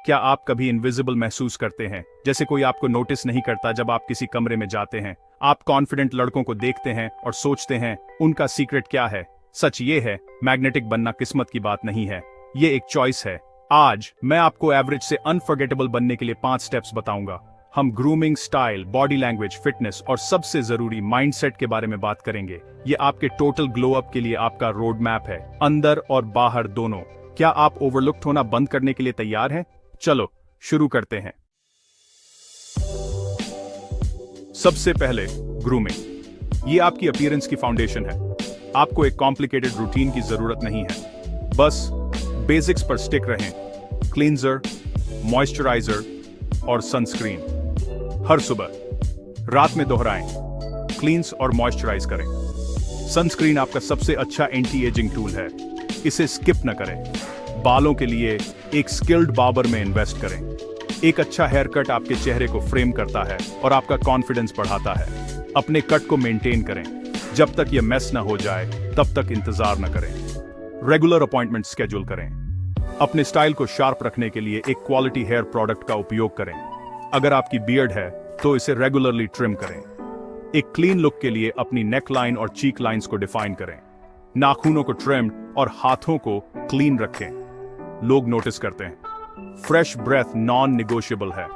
क्या आप कभी इनविजिबल महसूस करते हैं, जैसे कोई आपको नोटिस नहीं करता जब आप किसी कमरे में जाते हैं? आप कॉन्फिडेंट लड़कों को देखते हैं और सोचते हैं उनका सीक्रेट क्या है? सच ये है, मैग्नेटिक बनना किस्मत की बात नहीं है, ये एक चॉइस है। आज मैं आपको एवरेज से अनफॉरगेटेबल बनने के लिए 5 स्टेप्स बताऊंगा। हम grooming, style, body language, fitness और सबसे जरूरी माइंडसेट के बारे में बात करेंगे। ये आपके टोटल ग्लो अप के लिए आपका रोड मैप है, अंदर और बाहर दोनों। क्या आप ओवरलुक्ड होना बंद करने के लिए तैयार हैं? चलो शुरू करते हैं। सबसे पहले ग्रूमिंग। ये आपकी अपीयरेंस की फाउंडेशन है। आपको एक कॉम्प्लिकेटेड रूटीन की जरूरत नहीं है, बस बेसिक्स पर स्टिक रहें। क्लींजर, मॉइस्चराइजर और सनस्क्रीन हर सुबह, रात में दोहराएं। क्लींस और मॉइस्चराइज करें। सनस्क्रीन आपका सबसे अच्छा एंटी एजिंग टूल है, इसे स्किप न करें। बालों के लिए एक स्किल्ड बार्बर में इन्वेस्ट करें। एक अच्छा हेयर कट आपके चेहरे को फ्रेम करता है और आपका कॉन्फिडेंस बढ़ाता है। अपने कट को मेंटेन करें, जब तक यह मेस न हो जाए तब तक इंतजार न करें। रेगुलर अपॉइंटमेंट स्केड्यूल करें। अपने स्टाइल को शार्प रखने के लिए एक क्वालिटी हेयर प्रोडक्ट का उपयोग करें। अगर आपकी बियर्ड है तो इसे रेगुलरली ट्रिम करें। एक क्लीन लुक के लिए अपनी नेक लाइन और चीक लाइंस को डिफाइन करें। नाखूनों को ट्रिम्ड और हाथों को क्लीन रखें, लोग नोटिस करते हैं। फ्रेश ब्रेथ नॉन निगोशिएबल है।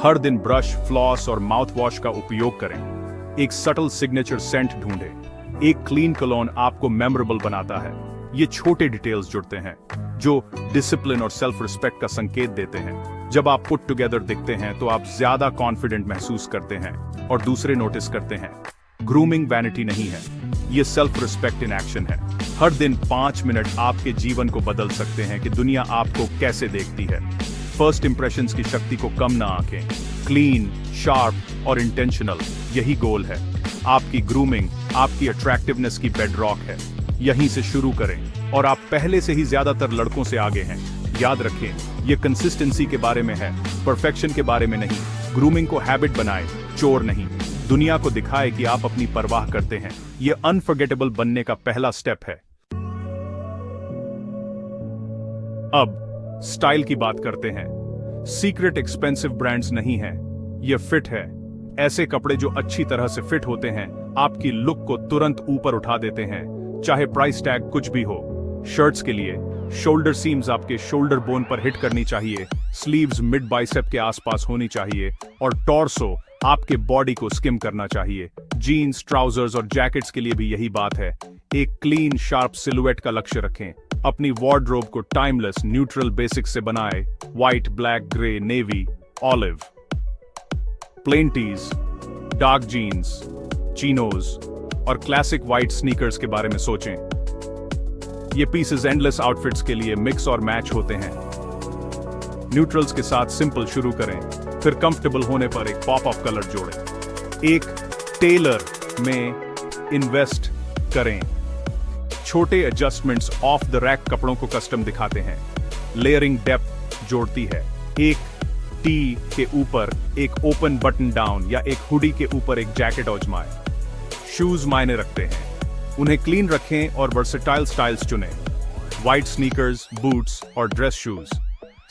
हर दिन ब्रश, फ्लॉस और माउथ वॉश का उपयोग करें। एक सटल सिग्नेचर सेंट ढूंढें। एक क्लीन कलोन आपको मेमोरेबल बनाता है। ये छोटे डिटेल्स जुड़ते हैं जो डिसिप्लिन और सेल्फ रिस्पेक्ट का संकेत देते हैं। जब आप पुट टुगेदर दिखते हैं तो आप ज्यादा कॉन्फिडेंट महसूस करते हैं और दूसरे नोटिस करते हैं। ग्रूमिंग वैनिटी नहीं है, ये सेल्फ रिस्पेक्ट इन एक्शन है। हर दिन 5 मिनट आपके जीवन को बदल सकते हैं कि दुनिया आपको कैसे देखती है। फर्स्ट इंप्रेशंस की शक्ति को कम ना आंकें। क्लीन, शार्प और इंटेंशनल, यही गोल है। आपकी ग्रूमिंग आपकी अट्रैक्टिवनेस की बेडरॉक है। यहीं से शुरू करें और आप पहले से ही ज्यादातर लड़कों से आगे हैं। याद रखें, ये कंसिस्टेंसी के बारे में है, परफेक्शन के बारे में नहीं। ग्रूमिंग को हैबिट बनाएं, चोर नहीं। दुनिया को दिखाए कि आप अपनी परवाह करते हैं। ये अनफॉरगेटेबल बनने का पहला स्टेप है। अब स्टाइल की बात करते हैं। सीक्रेट एक्सपेंसिव ब्रांड्स नहीं है, ये फिट है। ऐसे कपड़े जो अच्छी तरह से फिट होते हैं, आपकी लुक को तुरंत ऊपर उठा देते हैं, चाहे प्राइस टैग कुछ भी हो। शर्ट्स के लिए शोल्डर सीम्स आपके शोल्डर बोन पर हिट करनी चाहिए, स्लीव्स मिड बाइसेप के आसपास होनी चाहिए और टॉर्सो आपके बॉडी को स्किम करना चाहिए। जीन्स, ट्राउजर्स और जैकेट्स के लिए भी यही बात है। एक क्लीन, शार्प सिलुएट का लक्ष्य रखें। अपनी वार्डरोब को टाइमलेस, न्यूट्रल बेसिक्स से बनाएं। White, black, grey, navy, olive. Plain tees, dark jeans, chinos और क्लासिक व्हाइट स्नीकर्स के बारे में सोचें। ये पीसेस एंडलेस आउटफिट्स के लिए मिक्स और मैच होते हैं। न्यूट्रल्स के साथ सिंपल शुरू करें, फिर कंफर्टेबल होने पर एक पॉप ऑफ कलर जोड़ें। एक टेलर में इन्वेस्ट करें। छोटे एडजस्टमेंट्स ऑफ द रैक कपड़ों को कस्टम दिखाते हैं। लेयरिंग डेप्थ जोड़ती है। एक टी के ऊपर एक ओपन बटन डाउन या एक हुडी के ऊपर एक जैकेट आजमाएं। शूज मायने रखते हैं, उन्हें क्लीन रखें और वर्सेटाइल स्टाइल्स चुनें। व्हाइट स्नीकर्स, बूट्स और ड्रेस शूज।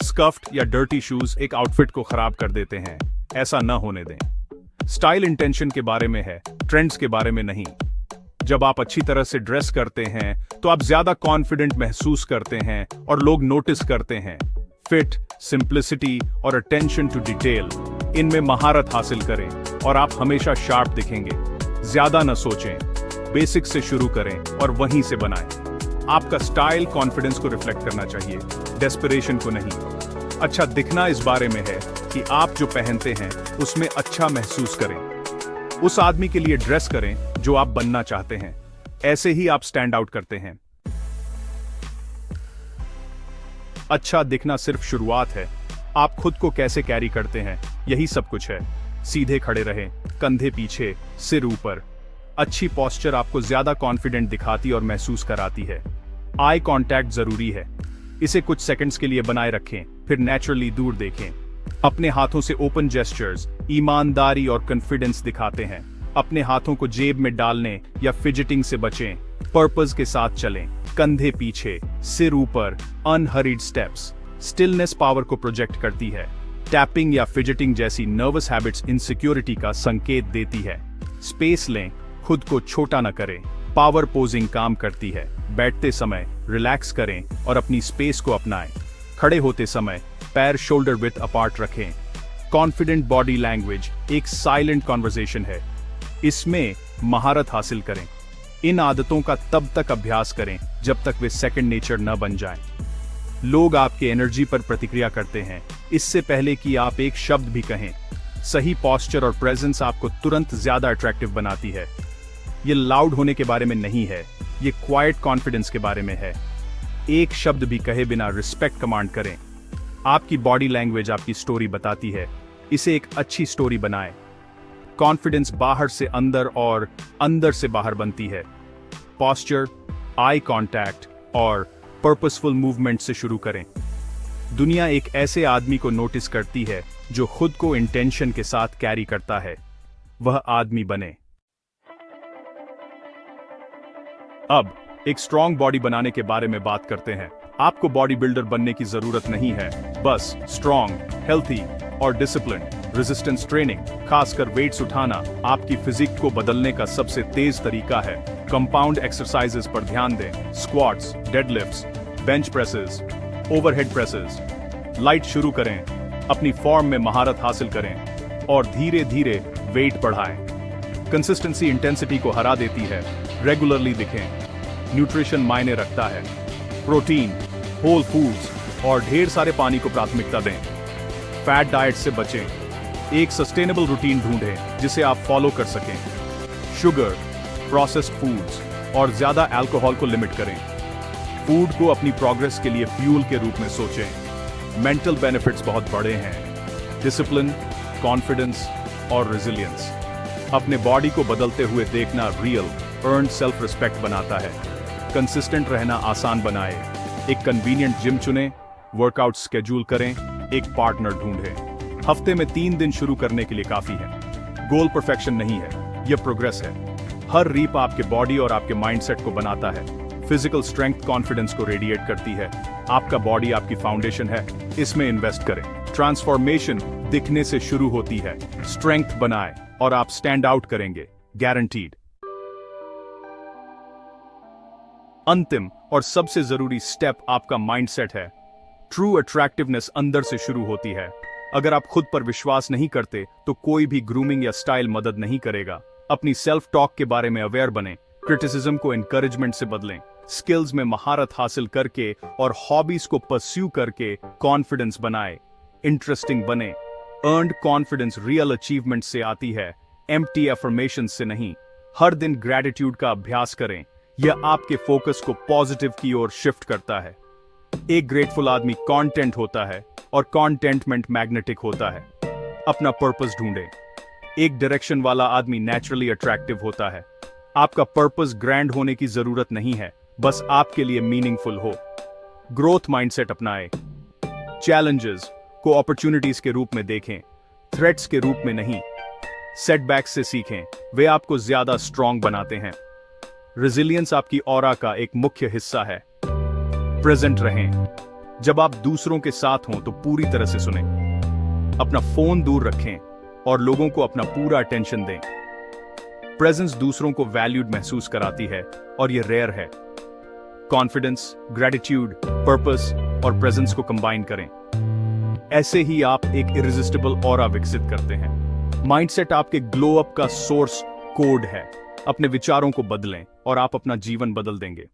स्कफ्ड या डर्टी शूज एक आउटफिट को खराब कर देते हैं, ऐसा न होने दें। स्टाइल इंटेंशन के बारे में है, ट्रेंड्स के बारे में नहीं। जब आप अच्छी तरह से ड्रेस करते हैं तो आप ज्यादा कॉन्फिडेंट महसूस करते हैं और लोग नोटिस करते हैं। फिट, सिंप्लिसिटी और अटेंशन टू डिटेल, इनमें महारत हासिल करें और आप हमेशा शार्प दिखेंगे। ज्यादा न सोचें, बेसिक्स से शुरू करें और वहीं से बनाएं। आपका स्टाइल कॉन्फिडेंस को रिफ्लेक्ट करना चाहिए, डेस्परेशन को नहीं। अच्छा दिखना इस बारे में है कि आप जो पहनते हैं उसमें अच्छा महसूस करें। उस आदमी के लिए ड्रेस करें जो आप बनना चाहते हैं, ऐसे ही आप स्टैंड आउट करते हैं। अच्छा दिखना सिर्फ शुरुआत है, आप खुद को कैसे कैरी करते हैं यही सब कुछ है। सीधे खड़े रहें, कंधे पीछे, सिर ऊपर। अच्छी पोस्चर आपको ज्यादा कॉन्फिडेंट दिखाती और महसूस कराती है। आई कांटेक्ट जरूरी है, इसे कुछ सेकंड्स के लिए बनाए रखें, फिर नेचुरली दूर देखें। अपने हाथों से ओपन जेस्चर्स ईमानदारी और कॉन्फिडेंस दिखाते हैं। अपने हाथों को जेब में डालने या फिजिटिंग से बचें। पर्पस के साथ चलें, कंधे पीछे, सिर ऊपर, अनहरीड स्टेप्स। स्टिलनेस पावर को प्रोजेक्ट करती है। टैपिंग या फिजिटिंग जैसी नर्वस हैबिट्स इनसिक्योरिटी का संकेत देती है। स्पेस लें, खुद को छोटा न करें। पावर पोजिंग काम करती है। बैठते समय रिलैक्स करें और अपनी स्पेस को अपनाएं। खड़े होते समय पैर शोल्डर विड्थ अपार्ट रखें। कॉन्फिडेंट बॉडी लैंग्वेज एक साइलेंट कॉन्वर्सेशन है। इसमें महारत हासिल करें। इन आदतों का तब तक अभ्यास करें जब तक वे सेकंड नेचर न बन जाएं। लोग आपके एनर्जी पर प्रतिक्रिया करते हैं इससे पहले कि आप एक शब्द भी कहें। सही पोस्चर और प्रेजेंस आपको तुरंत ज्यादा अट्रैक्टिव बनाती है। ये लाउड होने के बारे में नहीं है, ये क्वाइट कॉन्फिडेंस के बारे में है। एक शब्द भी कहे बिना रिस्पेक्ट कमांड करें। आपकी बॉडी लैंग्वेज आपकी स्टोरी बताती है। इसे एक अच्छी स्टोरी बनाएं। कॉन्फिडेंस बाहर से अंदर और अंदर से बाहर बनती है। पोस्चर, आई कांटेक्ट और पर्पसफुल मूवमेंट से शुरू करें। दुनिया एक ऐसे आदमी को नोटिस करती है जो खुद को इंटेंशन के साथ कैरी करता है। वह आदमी बने। अब एक स्ट्रॉन्ग बॉडी बनाने के बारे में बात करते हैं। आपको बॉडी बिल्डर बनने की जरूरत नहीं है, बस स्ट्रॉन्ग, हेल्थी और डिसिप्लिन। रेजिस्टेंस ट्रेनिंग, खासकर वेट्स उठाना, आपकी फिजिक को बदलने का सबसे तेज तरीका है। कंपाउंड एक्सरसाइजेस पर ध्यान दें। Squats, deadlifts, bench presses, overhead presses. Light शुरू करें, अपनी फॉर्म में महारत हासिल करें और धीरे धीरे वेट बढ़ाएं। कंसिस्टेंसी इंटेंसिटी को हरा देती है। रेगुलरली दिखें। न्यूट्रिशन मायने रखता है। प्रोटीन, होल फूड्स और ढेर सारे पानी को प्राथमिकता दें। फैट डाइट से बचें। एक सस्टेनेबल रूटीन ढूंढें जिसे आप फॉलो कर सकें। शुगर, प्रोसेस्ड फूड्स और ज्यादा अल्कोहल को लिमिट करें। फूड को अपनी प्रोग्रेस के लिए फ्यूल के रूप में सोचें। मेंटल बेनिफिट्स बहुत बड़े हैं। डिसिप्लिन, कॉन्फिडेंस और रेजिलियंस। अपने बॉडी को बदलते हुए देखना रियल अर्न्ड सेल्फ रिस्पेक्ट बनाता है। कंसिस्टेंट रहना आसान बनाए। एक कन्वीनियंट जिम चुनें, वर्कआउट स्केड्यूल करें, एक पार्टनर ढूंढें। हफ्ते में 3 दिन शुरू करने के लिए काफी है। गोल परफेक्शन नहीं है, यह प्रोग्रेस है। हर रीप आपके बॉडी और आपके माइंडसेट को बनाता है। फिजिकल स्ट्रेंथ कॉन्फिडेंस को रेडिएट करती है। आपका बॉडी आपकी फाउंडेशन है, इसमें इन्वेस्ट करें। ट्रांसफॉर्मेशन दिखने से शुरू होती है। स्ट्रेंथ बनाए और आप स्टैंड आउट करेंगे, गारंटीड। अंतिम और सबसे जरूरी स्टेप आपका माइंडसेट है। ट्रू अट्रैक्टिवनेस अंदर से शुरू होती है। अगर आप खुद पर विश्वास नहीं करते तो कोई भी ग्रूमिंग या स्टाइल मदद नहीं करेगा। अपनी सेल्फ टॉक के बारे में अवेयर बने। क्रिटिसिज्म को एनकरेजमेंट से बदलें। स्किल्स में महारत हासिल करके और हॉबीज को परस्यू करके कॉन्फिडेंस बनाए। इंटरेस्टिंग बने। अर्न्ड कॉन्फिडेंस रियल अचीवमेंट से आती है, एम्प्टी अफर्मेशन से नहीं। हर दिन ग्रेटिट्यूड का अभ्यास करें। यह आपके फोकस को पॉजिटिव की ओर शिफ्ट करता है। एक ग्रेटफुल आदमी कंटेंट होता है और कंटेंटमेंट मैग्नेटिक होता है। अपना पर्पस ढूंढें। एक डायरेक्शन वाला आदमी नेचुरली अट्रैक्टिव होता है। आपका पर्पस ग्रैंड होने की जरूरत नहीं है, बस आपके लिए मीनिंगफुल हो। ग्रोथ माइंडसेट अपनाएं। चैलेंजेस को अपॉर्चुनिटीज के रूप में देखें, थ्रेट्स के रूप में नहीं। सेटबैक्स से सीखें, वे आपको ज्यादा स्ट्रॉन्ग बनाते हैं। रेजिलियंस आपकी ऑरा का एक मुख्य हिस्सा है। प्रेजेंट रहें। जब आप दूसरों के साथ हों तो पूरी तरह से सुनें। अपना फोन दूर रखें और लोगों को अपना पूरा अटेंशन दें। प्रेजेंस दूसरों को वैल्यूड महसूस कराती है और यह रेयर है। कॉन्फिडेंस, ग्रेटिट्यूड, पर्पस और प्रेजेंस को कंबाइन करें। ऐसे ही आप एक इरेजिस्टिबल ऑरा विकसित करते हैं। माइंडसेट आपके ग्लो अप का सोर्स कोड है। अपने विचारों को बदलें और आप अपना जीवन बदल देंगे।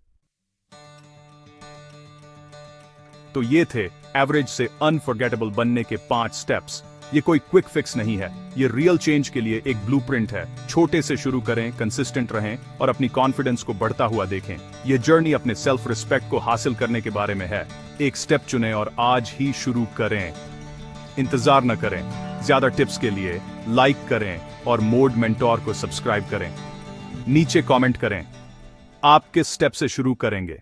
तो ये थे एवरेज से अनफॉरगेटेबल बनने के 5 स्टेप्स। ये कोई क्विक फिक्स नहीं है, ये रियल चेंज के लिए एक ब्लूप्रिंट है। छोटे से शुरू करें, कंसिस्टेंट रहें और अपनी कॉन्फिडेंस को बढ़ता हुआ देखें। ये जर्नी अपने सेल्फ रिस्पेक्ट को हासिल करने के बारे में है। एक स्टेप चुनें और आज ही शुरू करें। इंतजार न करें। ज्यादा टिप्स के लिए लाइक करें और मोड मेंटोर को सब्सक्राइब करें। नीचे कमेंट करें, आप किस स्टेप से शुरू करेंगे।